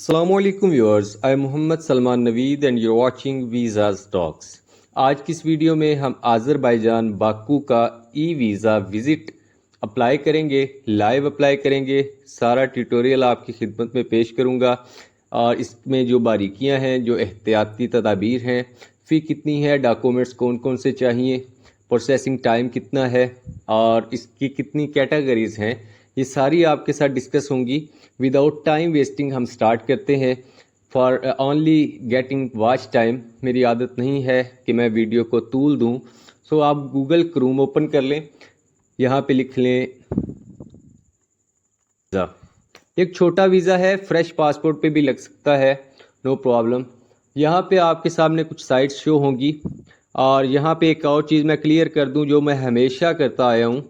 Assalamualaikum viewers, I am Muhammad Salman Naveed and you're watching Visas Talks. आज की इस video में हम आज़रबाईजान बाकू का ई वीज़ा विज़िट अप्लाई करेंगे, लाइव अप्लाई करेंगे। सारा ट्यूटोरियल आपकी खिदमत में पेश करूंगा और इसमें जो बारीकियां हैं, जो एहतियाती तदाबीर हैं, फ़ी कितनी है, डॉक्यूमेंट्स कौन कौन से चाहिए, प्रोसेसिंग टाइम कितना है और इसकी कितनी कैटेगरीज़ हैं, ये सारी आपके साथ डिस्कस होंगी। विदाउट टाइम वेस्टिंग हम स्टार्ट करते हैं। For only getting watch time, मेरी आदत नहीं है कि मैं वीडियो को तूल दूं। सो आप गूगल क्रोम ओपन कर लें, यहाँ पे लिख लें वीज़ा। एक छोटा वीज़ा है, फ्रेश पासपोर्ट पे भी लग सकता है, नो प्रॉब्लम। यहाँ पे आपके सामने कुछ साइट्स शो होंगी और यहाँ पे एक और चीज़ मैं क्लियर कर दूं जो मैं हमेशा करता आया हूँ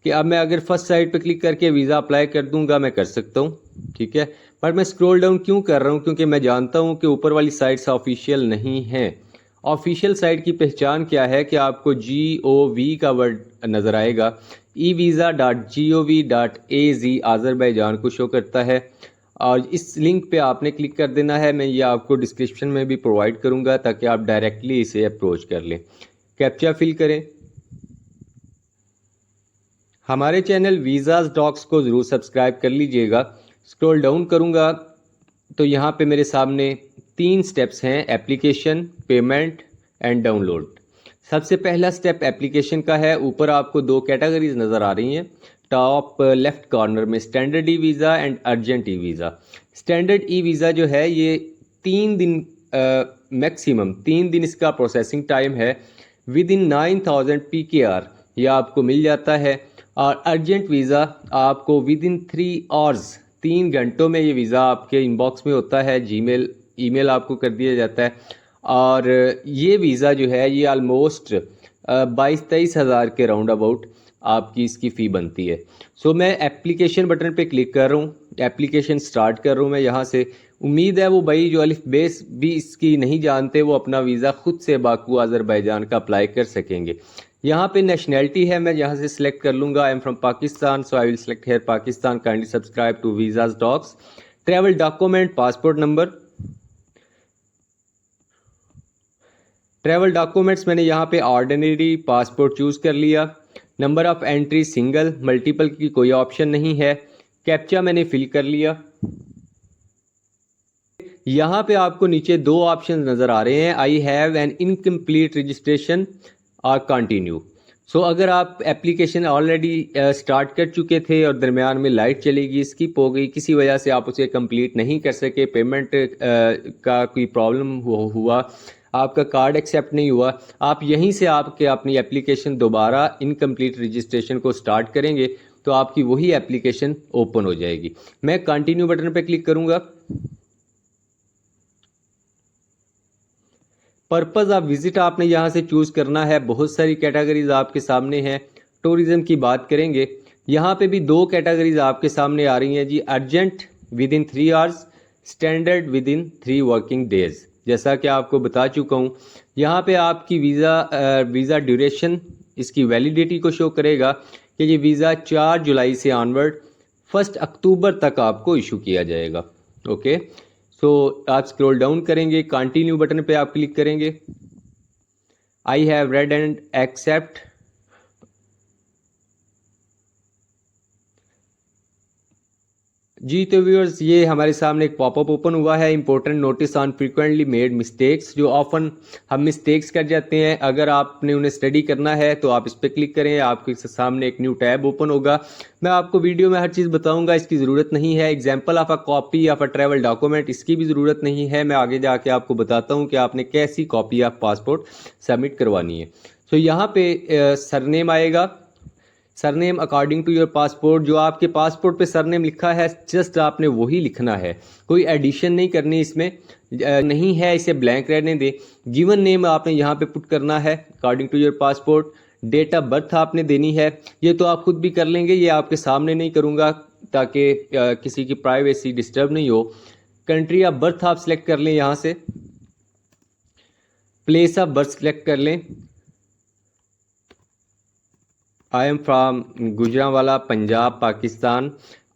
कि अब मैं अगर फर्स्ट साइट पे क्लिक करके वीज़ा अप्लाई कर दूंगा, मैं कर सकता हूँ, ठीक है। पर मैं स्क्रॉल डाउन क्यों कर रहा हूँ? क्योंकि मैं जानता हूँ कि ऊपर वाली साइट्स ऑफिशियल नहीं हैं। ऑफिशियल साइट की पहचान क्या है कि आपको GOV का वर्ड नज़र आएगा, evisa.gov.az आज़रबाईजान को शो करता है और इस लिंक पे आपने क्लिक कर देना है। मैं ये आपको डिस्क्रिप्शन में भी प्रोवाइड करूँगा ताकि आप डायरेक्टली इसे अप्रोच कर लें। कैप्चा फिल करें। हमारे चैनल वीज़ाज़ डॉक्स को ज़रूर सब्सक्राइब कर लीजिएगा। स्क्रॉल डाउन करूँगा तो यहाँ पे मेरे सामने 3 स्टेप्स हैं, एप्लीकेशन, पेमेंट एंड डाउनलोड। सबसे पहला स्टेप एप्लीकेशन का है। ऊपर आपको 2 कैटेगरीज नज़र आ रही हैं टॉप लेफ़्ट कॉर्नर में, standard e visa and urgent e visa. Standard e visa जो है ये 3 दिन मैक्सिमम 3 दिन इसका प्रोसेसिंग टाइम है। विद इन 9000 PKR यह आपको मिल जाता है। और अर्जेंट वीज़ा आपको विद इन 3 आवर्स, 3 घंटों में ये वीज़ा आपके इनबॉक्स में होता है, ईमेल आपको कर दिया जाता है। और ये वीज़ा जो है ये आलमोस्ट 22-23 हज़ार के राउंड अबाउट आपकी इसकी फ़ी बनती है। सो मैं एप्लीकेशन बटन पे क्लिक कर रहा हूँ, एप्लीकेशन स्टार्ट कर रहा हूँ मैं यहाँ से। उम्मीद है वो भाई जो अलिफ बेस भी इसकी नहीं जानते वो अपना वीज़ा खुद से बाकू आज़रबाईजान का अप्लाई कर सकेंगे। यहाँ पे नेशनैलिटी है, मैं यहाँ से सिलेक्ट कर लूँगा, I am from Pakistan, so I will select here Pakistan. Kindly subscribe to visas docs. Travel document, passport number. Travel documents मैंने यहाँ पे ऑर्डिनरी पासपोर्ट चूज़ कर लिया। Number of entry single, multiple की कोई ऑप्शन नहीं है। कैप्चा मैंने फिल कर लिया। यहाँ पे आपको नीचे 2 ऑप्शन नज़र आ रहे हैं, I have an incomplete registration और कंटिन्यू। सो अगर आप एप्लीकेशन ऑलरेडी स्टार्ट कर चुके थे और दरमियान में लाइट चलेगी, स्किप हो गई, किसी वजह से आप उसे कंप्लीट नहीं कर सके, पेमेंट का कोई प्रॉब्लम हुआ, आपका कार्ड एक्सेप्ट नहीं हुआ, आप यहीं से आपके अपनी एप्लीकेशन दोबारा इनकम्प्लीट रजिस्ट्रेशन को स्टार्ट करेंगे तो आपकी वही एप्लीकेशन ओपन हो जाएगी। मैं कंटिन्यू बटन पर क्लिक करूँगा। पर्पज़ ऑफ विज़िट आपने यहाँ से चूज़ करना है। बहुत सारी कैटेगरीज आपके सामने हैं। टूरिज़म की बात करेंगे, यहाँ पे भी 2 कैटेगरीज आपके सामने आ रही हैं जी, urgent within 3 hours, standard within 3 working days. जैसा कि आपको बता चुका हूँ, यहाँ पे आपकी वीज़ा ड्यूरेशन, इसकी वैलिडिटी को शो करेगा कि ये वीज़ा 4 जुलाई से ऑनवर्ड 1 अक्टूबर तक आपको इशू किया जाएगा। ओके, सो आप स्क्रॉल डाउन करेंगे, कंटिन्यू बटन पे आप क्लिक करेंगे। I have read and accept. जी तो व्यूअर्स, ये हमारे सामने एक पॉपअप ओपन हुआ है, important notice on frequently made mistakes. जो ऑफन हम मिस्टेक्स कर जाते हैं, अगर आपने उन्हें स्टडी करना है तो आप इस पर क्लिक करें, आपके सामने एक न्यू टैब ओपन होगा। मैं आपको वीडियो में हर चीज़ बताऊंगा, इसकी ज़रूरत नहीं है। Example of a copy of a travel document, इसकी भी ज़रूरत नहीं है। मैं आगे जाके आपको बताता हूँ कि आपने कैसी कॉपी ऑफ पासपोर्ट सबमिट करवानी है। सो यहाँ पे सरनेम आएगा, surname according to your passport. जो आपके पासपोर्ट पे सरनेम लिखा है जस्ट आपने वही लिखना है, कोई एडिशन नहीं करनी इसमें, नहीं है इसे ब्लैंक रहने दे। गिवन नेम आपने यहाँ पे पुट करना है according to your passport. Date of birth आपने देनी है, ये तो आप खुद भी कर लेंगे, ये आपके सामने नहीं करूँगा ताकि किसी की प्राइवेसी डिस्टर्ब नहीं हो। कंट्री ऑफ बर्थ आप सिलेक्ट कर लें, यहाँ से प्लेस ऑफ बर्थ सिलेक्ट कर लें। I am from Gujranwala, Punjab, Pakistan.